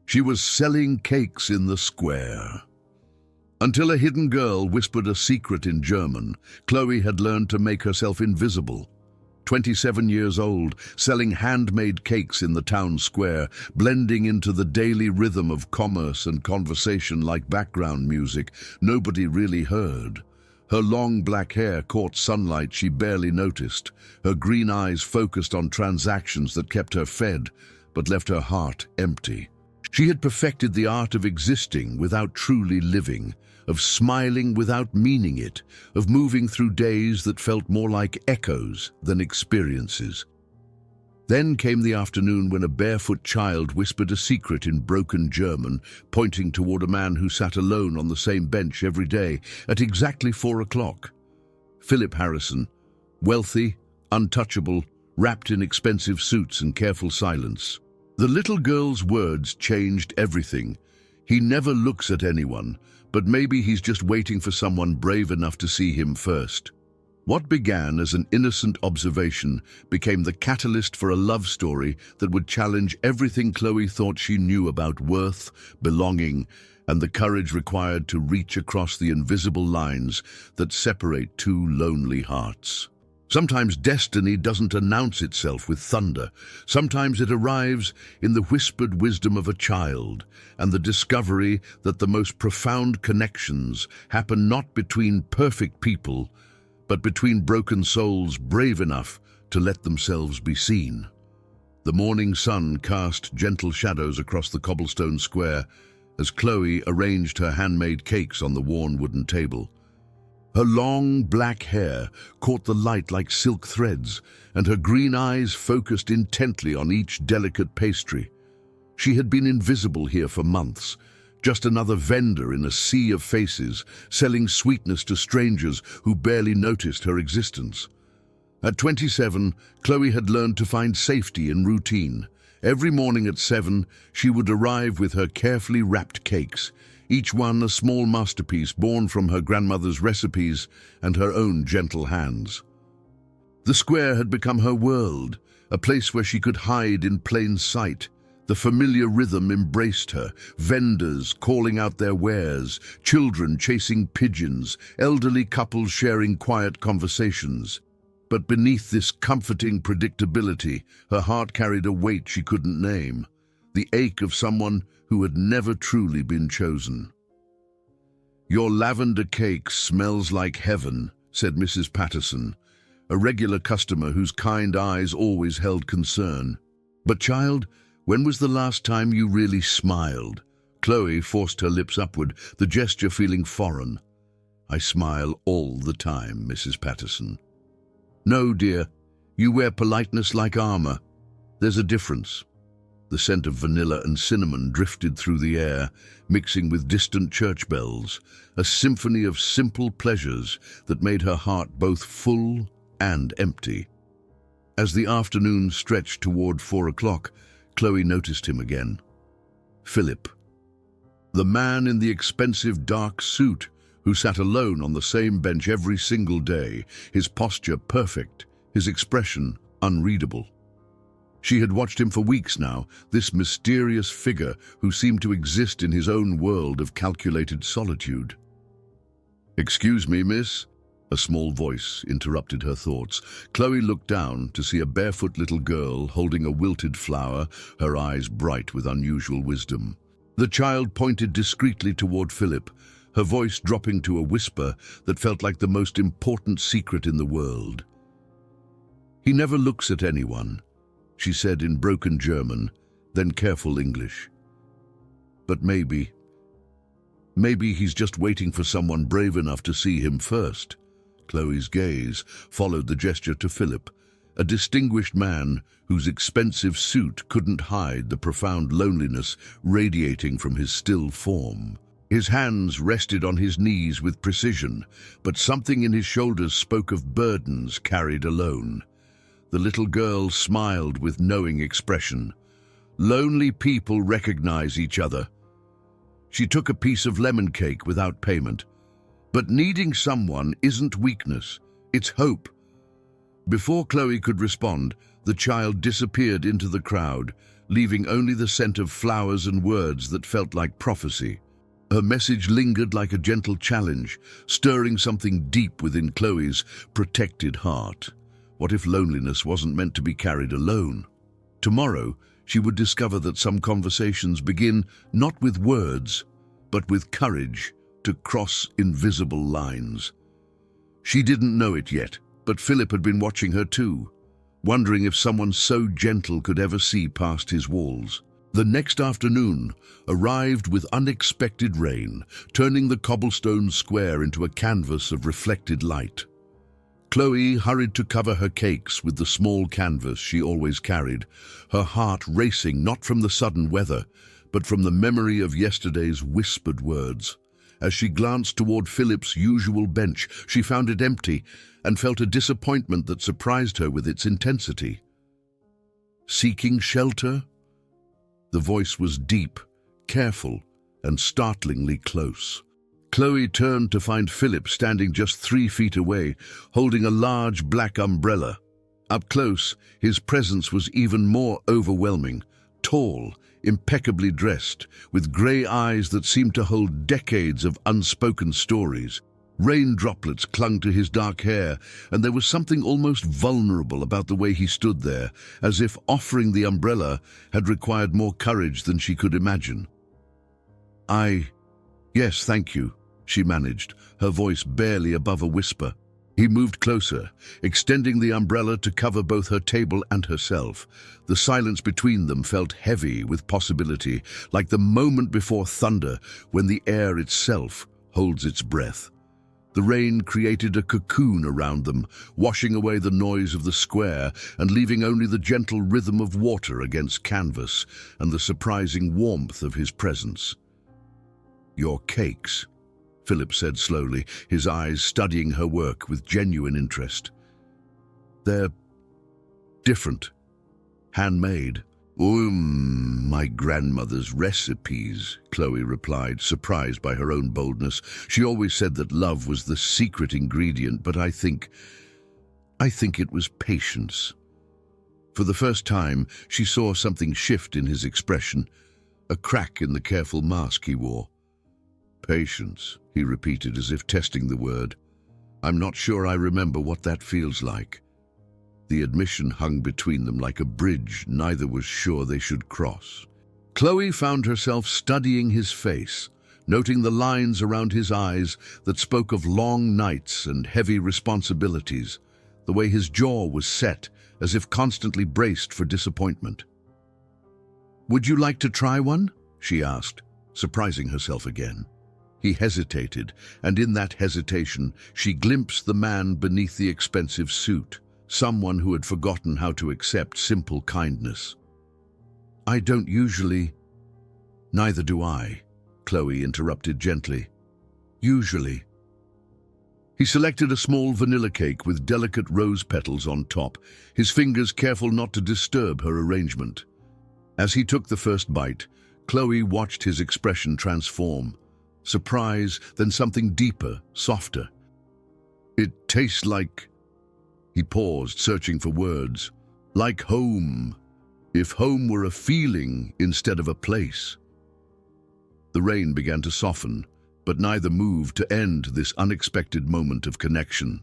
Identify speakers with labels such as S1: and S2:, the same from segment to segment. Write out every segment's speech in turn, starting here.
S1: She was selling cakes in the square. Until a hidden girl whispered a secret in German, Chloe had learned to make herself invisible. 27 years old, selling handmade cakes in the town square, blending into the daily rhythm of commerce and conversation like background music nobody really heard. Her long black hair caught sunlight she barely noticed. Her green eyes focused on transactions that kept her fed, but left her heart empty. She had perfected the art of existing without truly living, of smiling without meaning it, of moving through days that felt more like echoes than experiences. Then came the afternoon when a barefoot child whispered a secret in broken German, pointing toward a man who sat alone on the same bench every day at exactly 4 o'clock. Philip Harrison, wealthy, untouchable, wrapped in expensive suits and careful silence. The little girl's words changed everything. He never looks at anyone, but maybe he's just waiting for someone brave enough to see him first. What began as an innocent observation became the catalyst for a love story that would challenge everything Chloe thought she knew about worth, belonging, and the courage required to reach across the invisible lines that separate two lonely hearts. Sometimes destiny doesn't announce itself with thunder. Sometimes it arrives in the whispered wisdom of a child and the discovery that the most profound connections happen not between perfect people, but between broken souls brave enough to let themselves be seen. The morning sun cast gentle shadows across the cobblestone square as Chloe arranged her handmade cakes on the worn wooden table. Her long black hair caught the light like silk threads, and her green eyes focused intently on each delicate pastry. She had been invisible here for months, just another vendor in a sea of faces, selling sweetness to strangers who barely noticed her existence. At 27, Chloe had learned to find safety in routine. Every morning at 7, she would arrive with her carefully wrapped cakes, each one a small masterpiece born from her grandmother's recipes and her own gentle hands. The square had become her world, a place where she could hide in plain sight. The familiar rhythm embraced her, vendors calling out their wares, children chasing pigeons, elderly couples sharing quiet conversations. But beneath this comforting predictability, her heart carried a weight she couldn't name, the ache of someone who had never truly been chosen. "Your lavender cake smells like heaven," said Mrs. Patterson, a regular customer whose kind eyes always held concern. "But child, when was the last time you really smiled?" Chloe forced her lips upward, the gesture feeling foreign. "I smile all the time, Mrs. Patterson." "No, dear, you wear politeness like armor. There's a difference." The scent of vanilla and cinnamon drifted through the air, mixing with distant church bells, a symphony of simple pleasures that made her heart both full and empty. As the afternoon stretched toward 4 o'clock, Chloe noticed him again. Philip. The man in the expensive dark suit who sat alone on the same bench every single day, his posture perfect, his expression unreadable. She had watched him for weeks now, this mysterious figure who seemed to exist in his own world of calculated solitude. "Excuse me, miss?" A small voice interrupted her thoughts. Chloe looked down to see a barefoot little girl holding a wilted flower, her eyes bright with unusual wisdom. The child pointed discreetly toward Philip, her voice dropping to a whisper that felt like the most important secret in the world. "He never looks at anyone," she said in broken German, then careful English. "But maybe he's just waiting for someone brave enough to see him first." Chloe's gaze followed the gesture to Philip, a distinguished man whose expensive suit couldn't hide the profound loneliness radiating from his still form. His hands rested on his knees with precision, but something in his shoulders spoke of burdens carried alone. The little girl smiled with knowing expression. Lonely people recognize each other. She took a piece of lemon cake without payment. But needing someone isn't weakness, it's hope. Before Chloe could respond, the child disappeared into the crowd, leaving only the scent of flowers and words that felt like prophecy. Her message lingered like a gentle challenge, stirring something deep within Chloe's protected heart. What if loneliness wasn't meant to be carried alone? Tomorrow, she would discover that some conversations begin not with words, but with courage to cross invisible lines. She didn't know it yet, but Philip had been watching her too, wondering if someone so gentle could ever see past his walls. The next afternoon arrived with unexpected rain, turning the cobblestone square into a canvas of reflected light. Chloe hurried to cover her cakes with the small canvas she always carried, her heart racing not from the sudden weather, but from the memory of yesterday's whispered words. As she glanced toward Philip's usual bench, she found it empty and felt a disappointment that surprised her with its intensity. Seeking shelter? The voice was deep, careful, and startlingly close. Chloe turned to find Philip standing just 3 feet away, holding a large black umbrella. Up close, his presence was even more overwhelming. Tall, impeccably dressed, with grey eyes that seemed to hold decades of unspoken stories. Rain droplets clung to his dark hair, and there was something almost vulnerable about the way he stood there, as if offering the umbrella had required more courage than she could imagine. Yes, thank you, she managed, her voice barely above a whisper. He moved closer, extending the umbrella to cover both her table and herself. The silence between them felt heavy with possibility, like the moment before thunder when the air itself holds its breath. The rain created a cocoon around them, washing away the noise of the square and leaving only the gentle rhythm of water against canvas and the surprising warmth of his presence. "Your cakes," Philip said slowly, his eyes studying her work with genuine interest. "They're different. Handmade." My grandmother's recipes," Chloe replied, surprised by her own boldness. She always said that love was the secret ingredient, but I think it was patience. For the first time, she saw something shift in his expression, a crack in the careful mask he wore. "Patience," he repeated as if testing the word. "I'm not sure I remember what that feels like." The admission hung between them like a bridge neither was sure they should cross. Chloe found herself studying his face, noting the lines around his eyes that spoke of long nights and heavy responsibilities, the way his jaw was set, as if constantly braced for disappointment. "Would you like to try one?" she asked, surprising herself again. He hesitated, and in that hesitation, she glimpsed the man beneath the expensive suit, someone who had forgotten how to accept simple kindness. "I don't usually—" "Neither do I," Chloe interrupted gently. "Usually." He selected a small vanilla cake with delicate rose petals on top, his fingers careful not to disturb her arrangement. As he took the first bite, Chloe watched his expression transform. Surprise, then something deeper, softer. "It tastes like—" He paused, searching for words. "Like home. If home were a feeling instead of a place." The rain began to soften, but neither moved to end this unexpected moment of connection.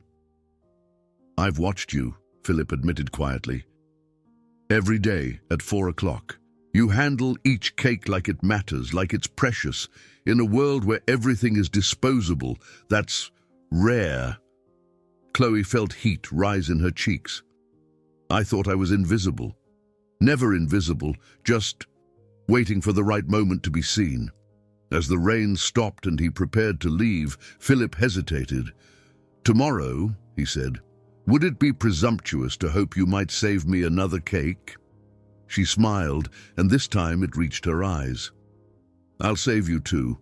S1: "I've watched you," Philip admitted quietly. "Every day at 4 o'clock. You handle each cake like it matters, like it's precious. In a world where everything is disposable, that's rare." Chloe felt heat rise in her cheeks. "I thought I was invisible." "Never invisible, just waiting for the right moment to be seen." As the rain stopped and he prepared to leave, Philip hesitated. "Tomorrow," he said, "would it be presumptuous to hope you might save me another cake?" She smiled, and this time it reached her eyes. "I'll save you too."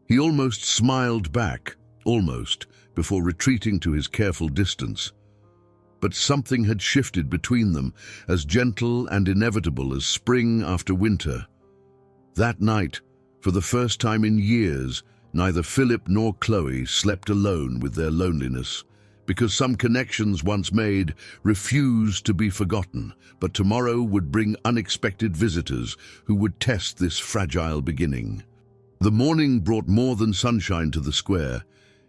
S1: He almost smiled back, almost, before retreating to his careful distance. But something had shifted between them, as gentle and inevitable as spring after winter. That night, for the first time in years, neither Philip nor Chloe slept alone with their loneliness, because some connections once made refused to be forgotten, but tomorrow would bring unexpected visitors who would test this fragile beginning. The morning brought more than sunshine to the square.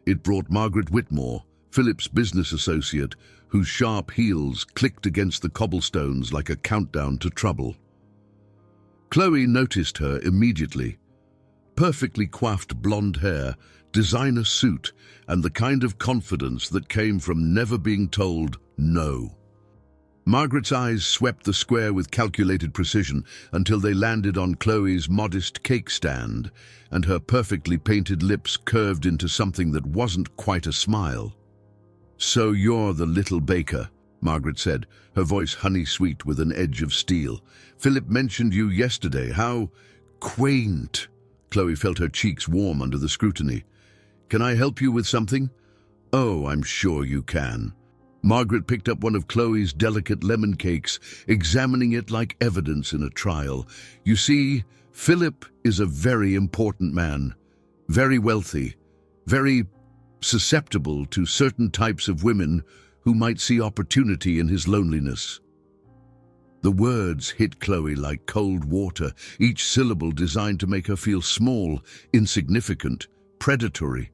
S1: It brought Margaret Whitmore, Philip's business associate, whose sharp heels clicked against the cobblestones like a countdown to trouble. Chloe noticed her immediately. Perfectly coiffed blonde hair, designer suit, and the kind of confidence that came from never being told no. Margaret's eyes swept the square with calculated precision until they landed on Chloe's modest cake stand, and her perfectly painted lips curved into something that wasn't quite a smile. "So you're the little baker," Margaret said, her voice honey-sweet with an edge of steel. "Philip mentioned you yesterday. How quaint." Chloe felt her cheeks warm under the scrutiny. "Can I help you with something?" "Oh, I'm sure you can." Margaret picked up one of Chloe's delicate lemon cakes, examining it like evidence in a trial. "You see, Philip is a very important man, very wealthy, very susceptible to certain types of women who might see opportunity in his loneliness." The words hit Chloe like cold water, each syllable designed to make her feel small, insignificant, predatory.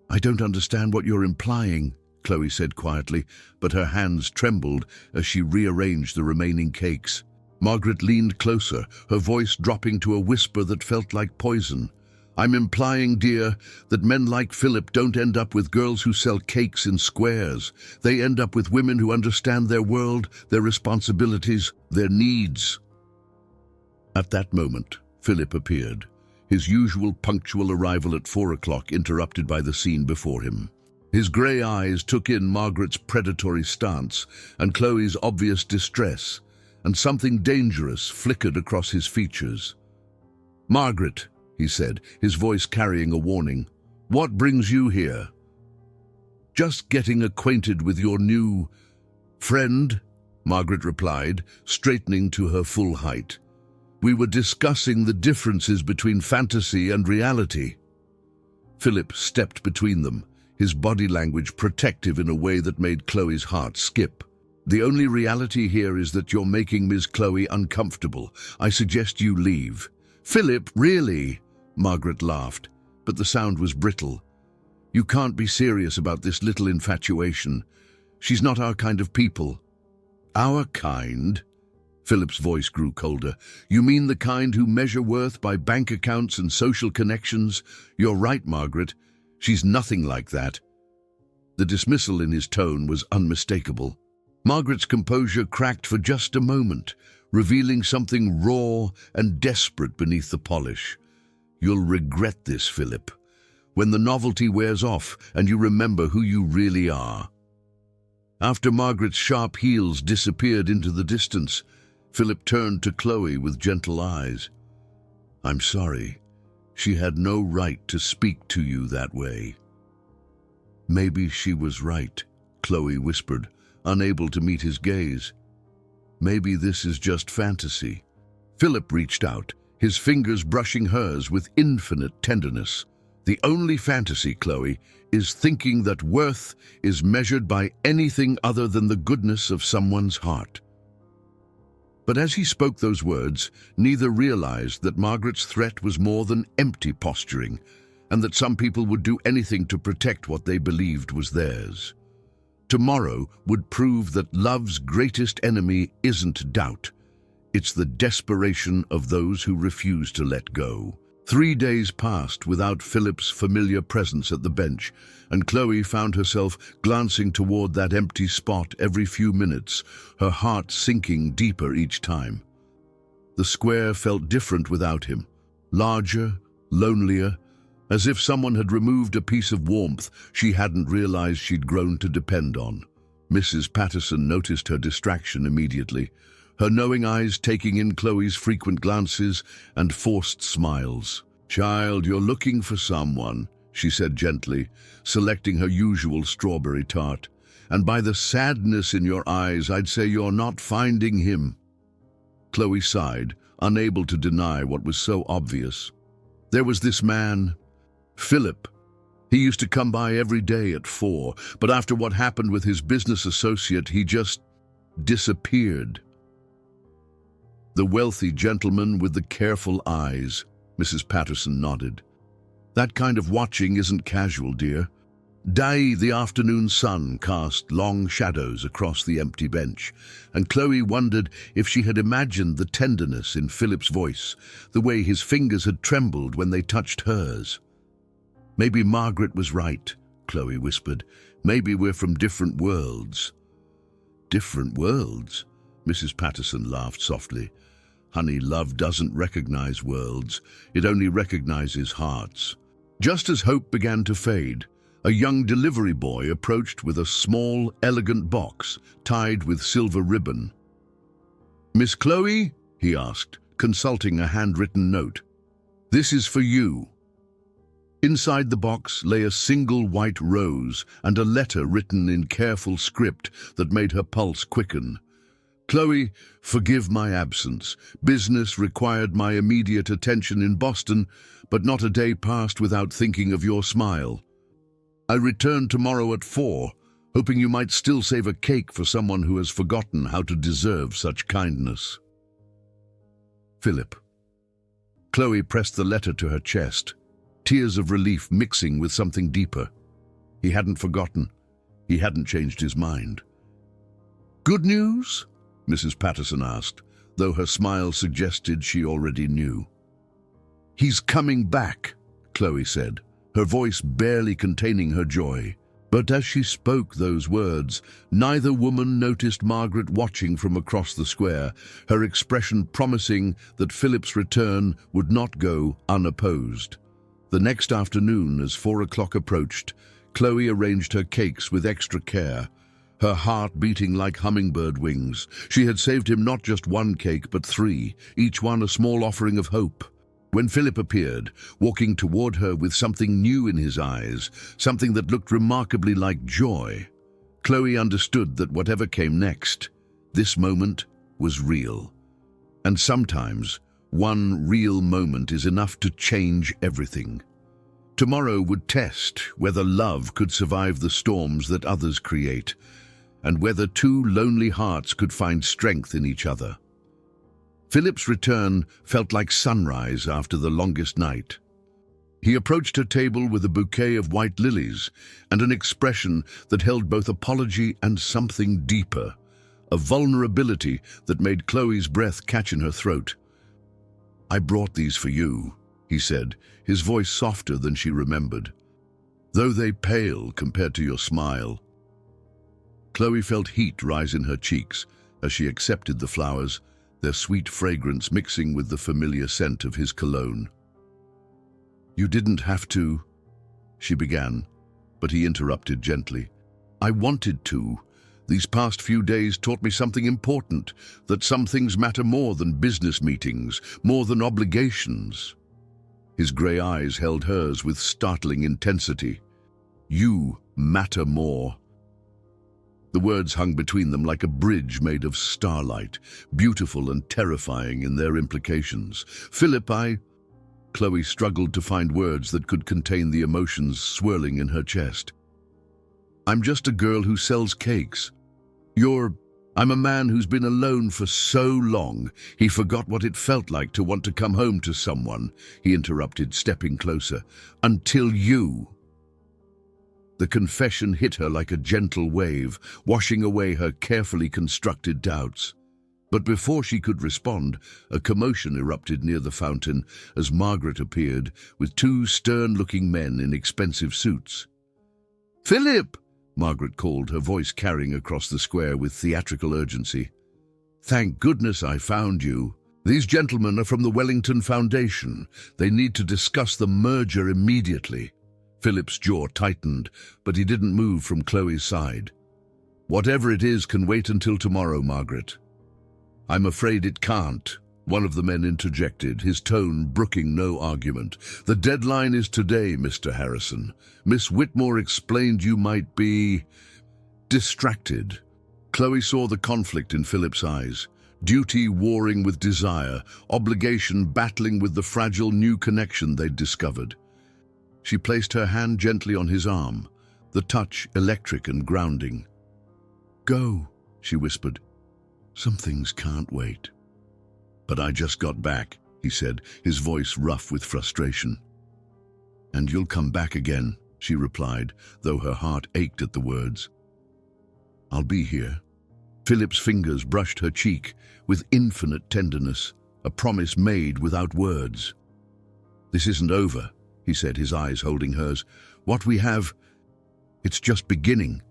S1: "I don't understand what you're implying," Chloe said quietly, but her hands trembled as she rearranged the remaining cakes. Margaret leaned closer, her voice dropping to a whisper that felt like poison. "I'm implying, dear, that men like Philip don't end up with girls who sell cakes in squares. They end up with women who understand their world, their responsibilities, their needs." At that moment, Philip appeared, his usual punctual arrival at 4 o'clock interrupted by the scene before him. His grey eyes took in Margaret's predatory stance and Chloe's obvious distress, and something dangerous flickered across his features. "Margaret," he said, his voice carrying a warning, "what brings you here?" "Just getting acquainted with your new friend," Margaret replied, straightening to her full height. "We were discussing the differences between fantasy and reality." Philip stepped between them, his body language protective in a way that made Chloe's heart skip. "The only reality here is that you're making Ms. Chloe uncomfortable. I suggest you leave." "Philip, really?" Margaret laughed, but the sound was brittle. "You can't be serious about this little infatuation. She's not our kind of people." "Our kind?" Philip's voice grew colder. "You mean the kind who measure worth by bank accounts and social connections? You're right, Margaret. She's nothing like that." The dismissal in his tone was unmistakable. Margaret's composure cracked for just a moment, revealing something raw and desperate beneath the polish. "You'll regret this, Philip, when the novelty wears off and you remember who you really are." After Margaret's sharp heels disappeared into the distance, Philip turned to Chloe with gentle eyes. "I'm sorry. She had no right to speak to you that way." "Maybe she was right," Chloe whispered, unable to meet his gaze. "Maybe this is just fantasy." Philip reached out, his fingers brushing hers with infinite tenderness. "The only fantasy, Chloe, is thinking that worth is measured by anything other than the goodness of someone's heart." But as he spoke those words, neither realized that Margaret's threat was more than empty posturing, and that some people would do anything to protect what they believed was theirs. Tomorrow would prove that love's greatest enemy isn't doubt. It's the desperation of those who refuse to let go. 3 days passed without Philip's familiar presence at the bench, and Chloe found herself glancing toward that empty spot every few minutes, her heart sinking deeper each time. The square felt different without him, larger, lonelier, as if someone had removed a piece of warmth she hadn't realized she'd grown to depend on. Mrs. Patterson noticed her distraction immediately, her knowing eyes taking in Chloe's frequent glances and forced smiles. "Child, you're looking for someone," she said gently, selecting her usual strawberry tart. "And by the sadness in your eyes, I'd say you're not finding him." Chloe sighed, unable to deny what was so obvious. There was this man, Philip. He used to come by every day at 4, but after what happened with his business associate, he just disappeared. The wealthy gentleman with the careful eyes, Mrs. Patterson nodded. That kind of watching isn't casual, dear. The afternoon sun cast long shadows across the empty bench, and Chloe wondered if she had imagined the tenderness in Philip's voice, the way his fingers had trembled when they touched hers. Maybe Margaret was right, Chloe whispered. Maybe we're from different worlds. Different worlds? Mrs. Patterson laughed softly. Honey, love doesn't recognize worlds. It only recognizes hearts. Just as hope began to fade, a young delivery boy approached with a small, elegant box tied with silver ribbon. "Miss Chloe?" he asked, consulting a handwritten note. "This is for you." Inside the box lay a single white rose and a letter written in careful script that made her pulse quicken. "Chloe, forgive my absence. Business required my immediate attention in Boston, but not a day passed without thinking of your smile. I return tomorrow at 4, hoping you might still save a cake for someone who has forgotten how to deserve such kindness. Philip." Chloe pressed the letter to her chest, tears of relief mixing with something deeper. He hadn't forgotten. He hadn't changed his mind. "Good news?" Mrs. Patterson asked, though her smile suggested she already knew. "He's coming back," Chloe said, her voice barely containing her joy. But as she spoke those words, neither woman noticed Margaret watching from across the square, her expression promising that Philip's return would not go unopposed. The next afternoon, as 4 o'clock approached, Chloe arranged her cakes with extra care, her heart beating like hummingbird wings. She had saved him not just one cake, but 3, each one a small offering of hope. When Philip appeared, walking toward her with something new in his eyes, something that looked remarkably like joy, Chloe understood that whatever came next, this moment was real. And sometimes, one real moment is enough to change everything. Tomorrow would test whether love could survive the storms that others create, and whether two lonely hearts could find strength in each other. Philip's return felt like sunrise after the longest night. He approached her table with a bouquet of white lilies and an expression that held both apology and something deeper, a vulnerability that made Chloe's breath catch in her throat. "I brought these for you," he said, his voice softer than she remembered, "though they pale compared to your smile." Chloe felt heat rise in her cheeks as she accepted the flowers, their sweet fragrance mixing with the familiar scent of his cologne. "You didn't have to," she began, but he interrupted gently. "I wanted to. These past few days taught me something important, that some things matter more than business meetings, more than obligations." His grey eyes held hers with startling intensity. "You matter more." The words hung between them like a bridge made of starlight, beautiful and terrifying in their implications. "Philip, Chloe struggled to find words that could contain the emotions swirling in her chest. "I'm just a girl who sells cakes. I'm a man who's been alone for so long, he forgot what it felt like to want to come home to someone," he interrupted, stepping closer. "Until you." The confession hit her like a gentle wave, washing away her carefully constructed doubts. But before she could respond, a commotion erupted near the fountain as Margaret appeared with 2 stern-looking men in expensive suits. "Philip!" Margaret called, her voice carrying across the square with theatrical urgency. "Thank goodness I found you. These gentlemen are from the Wellington Foundation. They need to discuss the merger immediately." Philip's jaw tightened, but he didn't move from Chloe's side. "Whatever it is can wait until tomorrow, Margaret." "I'm afraid it can't," one of the men interjected, his tone brooking no argument. "The deadline is today, Mr. Harrison. Miss Whitmore explained you might be distracted." Chloe saw the conflict in Philip's eyes. Duty warring with desire, obligation battling with the fragile new connection they'd discovered. She placed her hand gently on his arm, the touch electric and grounding. "Go," she whispered. "Some things can't wait." "But I just got back," he said, his voice rough with frustration. "And you'll come back again," she replied, though her heart ached at the words. "I'll be here." Philip's fingers brushed her cheek with infinite tenderness, a promise made without words. "This isn't over," he said, his eyes holding hers. "What we have, it's just beginning."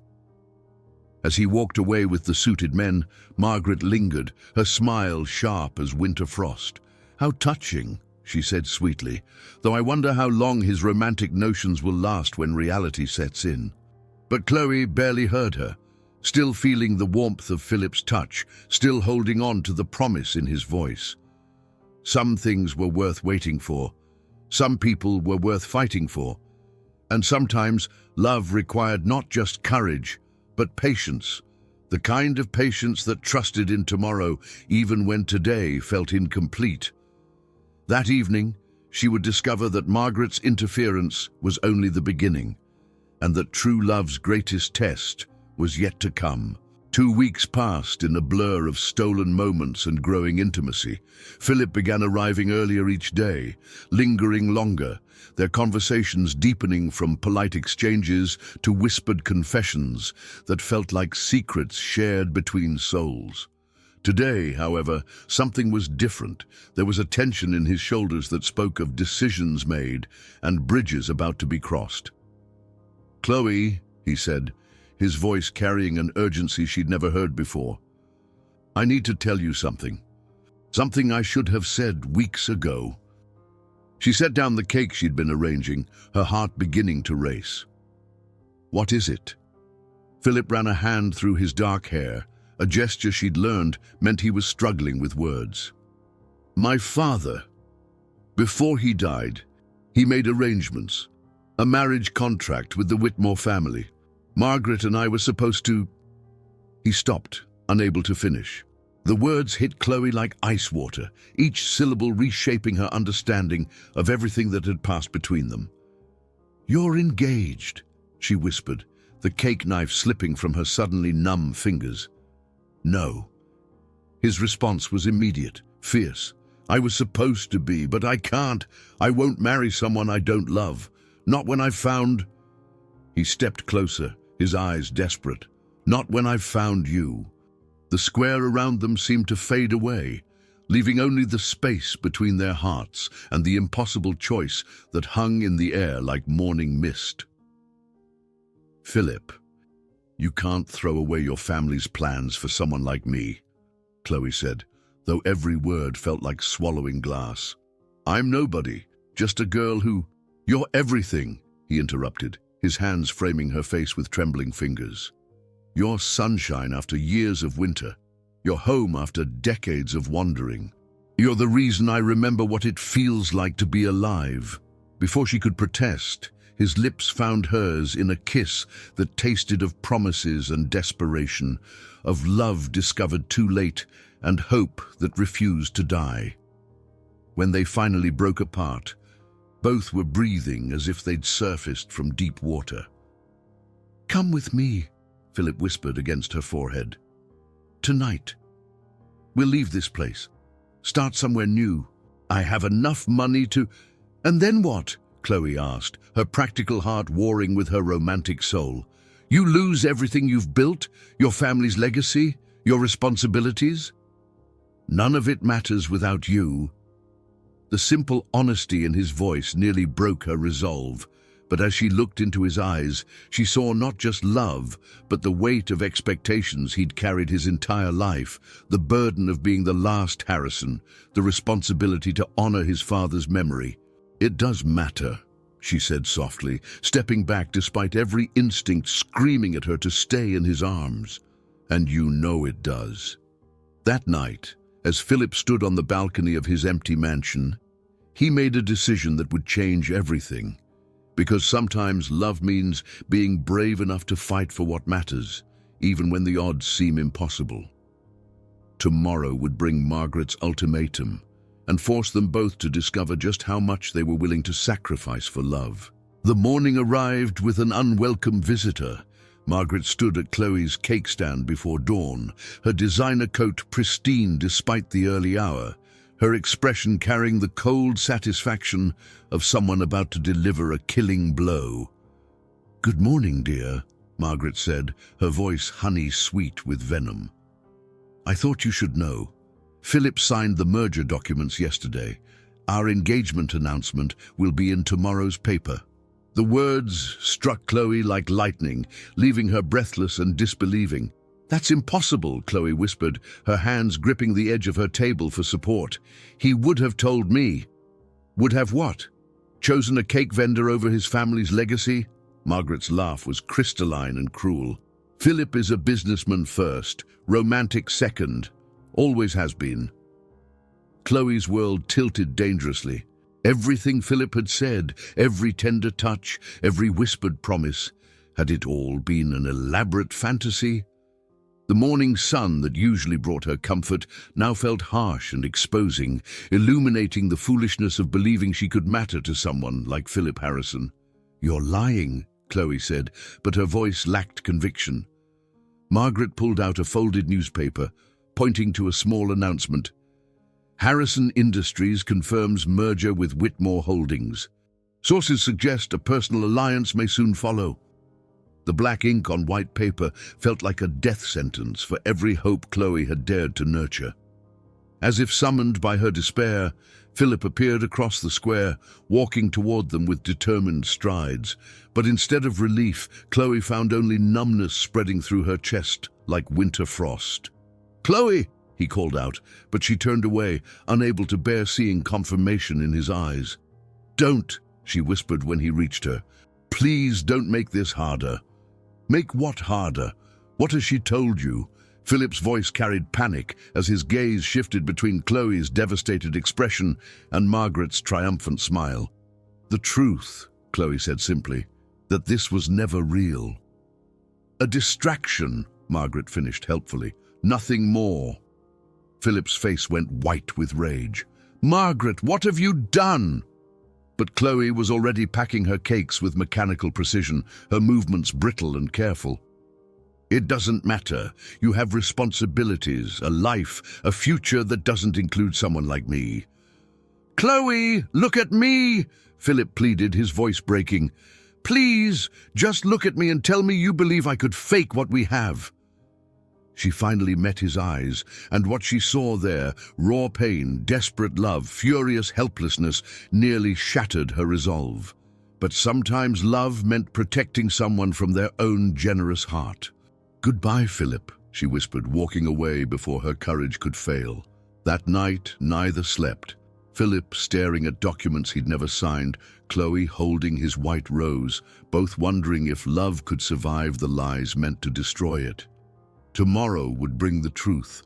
S1: As he walked away with the suited men, Margaret lingered, her smile sharp as winter frost. "How touching," she said sweetly, "though I wonder how long his romantic notions will last when reality sets in." But Chloe barely heard her, still feeling the warmth of Philip's touch, still holding on to the promise in his voice. Some things were worth waiting for, some people were worth fighting for, and sometimes love required not just courage, but patience, the kind of patience that trusted in tomorrow even when today felt incomplete. That evening, she would discover that Margaret's interference was only the beginning, and that true love's greatest test was yet to come. 2 weeks passed in a blur of stolen moments and growing intimacy. Philip began arriving earlier each day, lingering longer, their conversations deepening from polite exchanges to whispered confessions that felt like secrets shared between souls. Today, however, something was different. There was a tension in his shoulders that spoke of decisions made and bridges about to be crossed. "Chloe," he said, his voice carrying an urgency she'd never heard before. "I need to tell you something. Something I should have said weeks ago." She set down the cake she'd been arranging, her heart beginning to race. "What is it?" Philip ran a hand through his dark hair, a gesture she'd learned meant he was struggling with words. "My father, before he died, he made arrangements, a marriage contract with the Whitmore family. Margaret and I were supposed to—" He stopped, unable to finish. The words hit Chloe like ice water, each syllable reshaping her understanding of everything that had passed between them. "You're engaged," she whispered, the cake knife slipping from her suddenly numb fingers. "No." His response was immediate, fierce. "I was supposed to be, but I can't. I won't marry someone I don't love. Not when I've found—" He stepped closer, his eyes desperate. "Not when I've found you." The square around them seemed to fade away, leaving only the space between their hearts and the impossible choice that hung in the air like morning mist. "Philip, you can't throw away your family's plans for someone like me," Chloe said, though every word felt like swallowing glass. "I'm nobody, just a girl who—" "You're everything," he interrupted, his hands framing her face with trembling fingers. "You're sunshine after years of winter. You're home after decades of wandering. You're the reason I remember what it feels like to be alive." Before she could protest, his lips found hers in a kiss that tasted of promises and desperation, of love discovered too late and hope that refused to die. When they finally broke apart, both were breathing as if they'd surfaced from deep water. "Come with me," Philip whispered against her forehead. "Tonight. We'll leave this place. Start somewhere new. I have enough money to—" "And then what?" Chloe asked, her practical heart warring with her romantic soul. "You lose everything you've built, your family's legacy, your responsibilities?" "None of it matters without you." The simple honesty in his voice nearly broke her resolve, but as she looked into his eyes, she saw not just love, but the weight of expectations he'd carried his entire life, the burden of being the last Harrison, the responsibility to honor his father's memory. "It does matter," she said softly, stepping back despite every instinct screaming at her to stay in his arms. "And you know it does." That night, as Philip stood on the balcony of his empty mansion, he made a decision that would change everything. Because sometimes love means being brave enough to fight for what matters, even when the odds seem impossible. Tomorrow would bring Margaret's ultimatum and force them both to discover just how much they were willing to sacrifice for love. The morning arrived with an unwelcome visitor. Margaret stood at Chloe's cake stand before dawn, her designer coat pristine despite the early hour, her expression carrying the cold satisfaction of someone about to deliver a killing blow. "Good morning, dear," Margaret said, her voice honey-sweet with venom. "I thought you should know. Philip signed the merger documents yesterday. Our engagement announcement will be in tomorrow's paper." The words struck Chloe like lightning, leaving her breathless and disbelieving. "That's impossible," Chloe whispered, her hands gripping the edge of her table for support. "He would have told me." "Would have what? Chosen a cake vendor over his family's legacy?" Margaret's laugh was crystalline and cruel. "Philip is a businessman first, romantic second. Always has been." Chloe's world tilted dangerously. Everything Philip had said, every tender touch, every whispered promise, had it all been an elaborate fantasy? The morning sun that usually brought her comfort now felt harsh and exposing, illuminating the foolishness of believing she could matter to someone like Philip Harrison. "You're lying," Chloe said, but her voice lacked conviction. Margaret pulled out a folded newspaper, pointing to a small announcement. "Harrison Industries confirms merger with Whitmore Holdings. Sources suggest a personal alliance may soon follow." The black ink on white paper felt like a death sentence for every hope Chloe had dared to nurture. As if summoned by her despair, Philip appeared across the square, walking toward them with determined strides. But instead of relief, Chloe found only numbness spreading through her chest like winter frost. "Chloe!" he called out, but she turned away, unable to bear seeing confirmation in his eyes. "Don't," she whispered when he reached her. "Please don't make this harder." "Make what harder? What has she told you?" Philip's voice carried panic as his gaze shifted between Chloe's devastated expression and Margaret's triumphant smile. "The truth," Chloe said simply, "that this was never real." "A distraction," Margaret finished helpfully. "Nothing more." Philip's face went white with rage. "Margaret, what have you done?" But Chloe was already packing her cakes with mechanical precision, her movements brittle and careful. "It doesn't matter. You have responsibilities, a life, a future that doesn't include someone like me." "Chloe, look at me!" Philip pleaded, his voice breaking. "Please, just look at me and tell me you believe I could fake what we have." She finally met his eyes, and what she saw there, raw pain, desperate love, furious helplessness, nearly shattered her resolve. But sometimes love meant protecting someone from their own generous heart. "Goodbye, Philip," she whispered, walking away before her courage could fail. That night, neither slept. Philip staring at documents he'd never signed, Chloe holding his white rose, both wondering if love could survive the lies meant to destroy it. Tomorrow would bring the truth.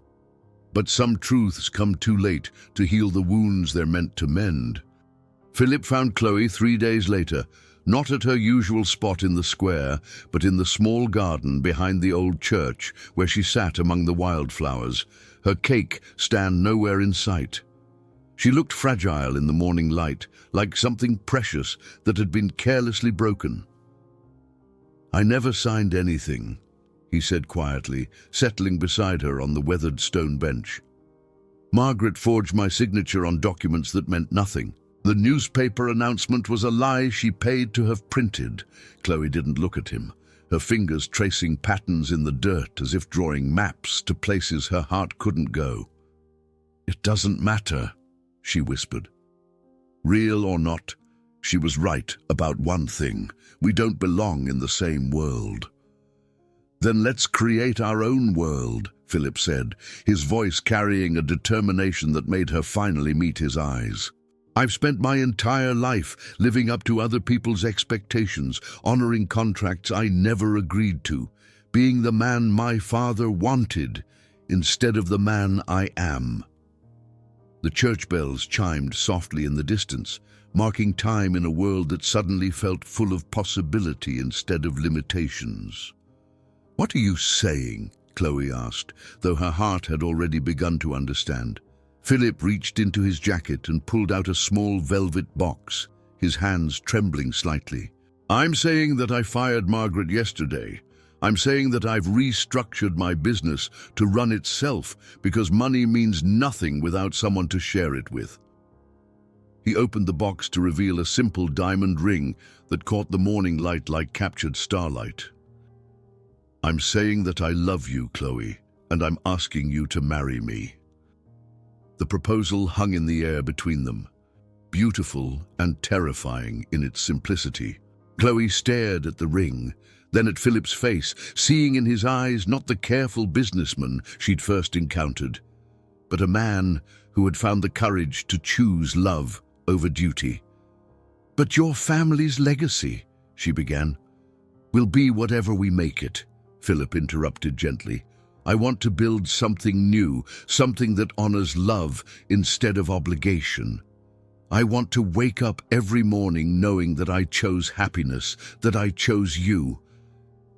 S1: But some truths come too late to heal the wounds they're meant to mend. Philip found Chloe 3 days later, not at her usual spot in the square, but in the small garden behind the old church where she sat among the wildflowers, her cake stand nowhere in sight. She looked fragile in the morning light, like something precious that had been carelessly broken. "I never signed anything," he said quietly, settling beside her on the weathered stone bench. "Margaret forged my signature on documents that meant nothing. The newspaper announcement was a lie she paid to have printed." Chloe didn't look at him, her fingers tracing patterns in the dirt as if drawing maps to places her heart couldn't go. "It doesn't matter," she whispered. Real or not, she was right about one thing. We don't belong in the same world. "Then let's create our own world," Philip said, his voice carrying a determination that made her finally meet his eyes. "I've spent my entire life living up to other people's expectations, honoring contracts I never agreed to, being the man my father wanted instead of the man I am." The church bells chimed softly in the distance, marking time in a world that suddenly felt full of possibility instead of limitations. "What are you saying?" Chloe asked, though her heart had already begun to understand. Philip reached into his jacket and pulled out a small velvet box, his hands trembling slightly. I'm saying that I fired Margaret yesterday. I'm saying that I've restructured my business to run itself because money means nothing without someone to share it with. He opened the box to reveal a simple diamond ring that caught the morning light like captured starlight. I'm saying that I love you, Chloe, and I'm asking you to marry me. The proposal hung in the air between them, beautiful and terrifying in its simplicity. Chloe stared at the ring, then at Philip's face, seeing in his eyes not the careful businessman she'd first encountered, but a man who had found the courage to choose love over duty. "But your family's legacy," she began. "Will be whatever we make it," Philip interrupted gently. "I want to build something new, something that honors love instead of obligation. I want to wake up every morning knowing that I chose happiness, that I chose you."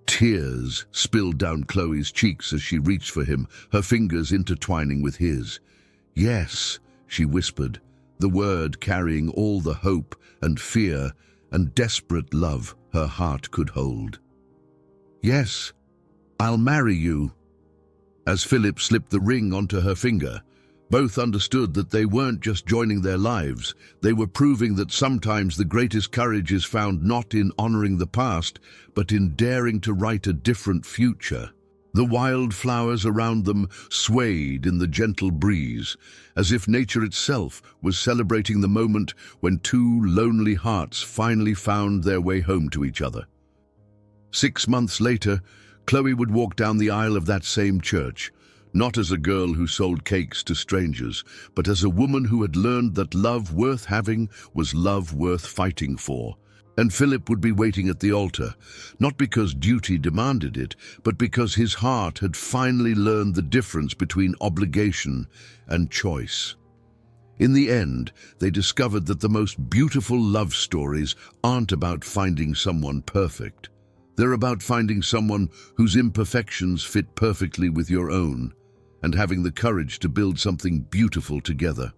S1: Tears spilled down Chloe's cheeks as she reached for him, her fingers intertwining with his. "Yes," she whispered, the word carrying all the hope and fear and desperate love her heart could hold. "Yes, I'll marry you." As Philip slipped the ring onto her finger, both understood that they weren't just joining their lives, they were proving that sometimes the greatest courage is found not in honoring the past, but in daring to write a different future. The wildflowers around them swayed in the gentle breeze, as if nature itself was celebrating the moment when two lonely hearts finally found their way home to each other. 6 months later, Chloe would walk down the aisle of that same church, not as a girl who sold cakes to strangers, but as a woman who had learned that love worth having was love worth fighting for. And Philip would be waiting at the altar, not because duty demanded it, but because his heart had finally learned the difference between obligation and choice. In the end, they discovered that the most beautiful love stories aren't about finding someone perfect. They're about finding someone whose imperfections fit perfectly with your own, and having the courage to build something beautiful together.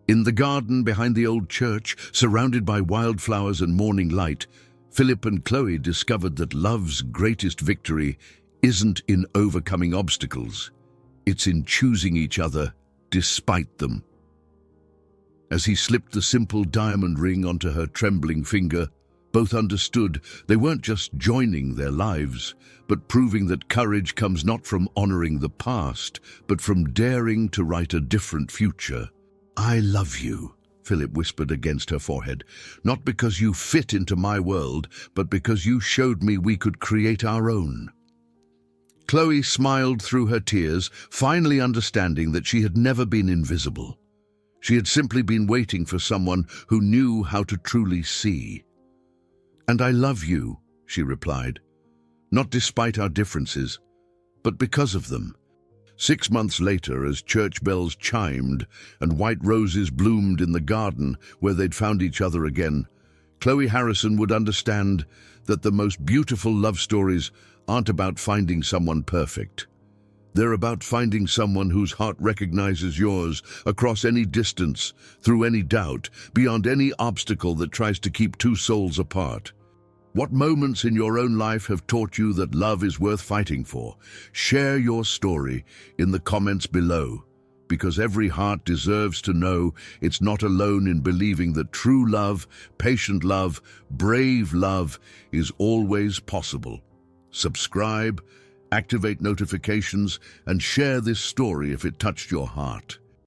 S1: In the garden behind the old church, surrounded by wildflowers and morning light, Philip and Chloe discovered that love's greatest victory isn't in overcoming obstacles. It's in choosing each other despite them. As he slipped the simple diamond ring onto her trembling finger, both understood they weren't just joining their lives, but proving that courage comes not from honoring the past, but from daring to write a different future. "I love you," Philip whispered against her forehead, "not because you fit into my world, but because you showed me we could create our own." Chloe smiled through her tears, finally understanding that she had never been invisible. She had simply been waiting for someone who knew how to truly see. "And I love you," she replied, "not despite our differences, but because of them." 6 months later, as church bells chimed and white roses bloomed in the garden where they'd found each other again, Chloe Harrison would understand that the most beautiful love stories aren't about finding someone perfect. They're about finding someone whose heart recognizes yours across any distance, through any doubt, beyond any obstacle that tries to keep two souls apart. What moments in your own life have taught you that love is worth fighting for? Share your story in the comments below, because every heart deserves to know it's not alone in believing that true love, patient love, brave love is always possible. Subscribe, activate notifications, and share this story if it touched your heart.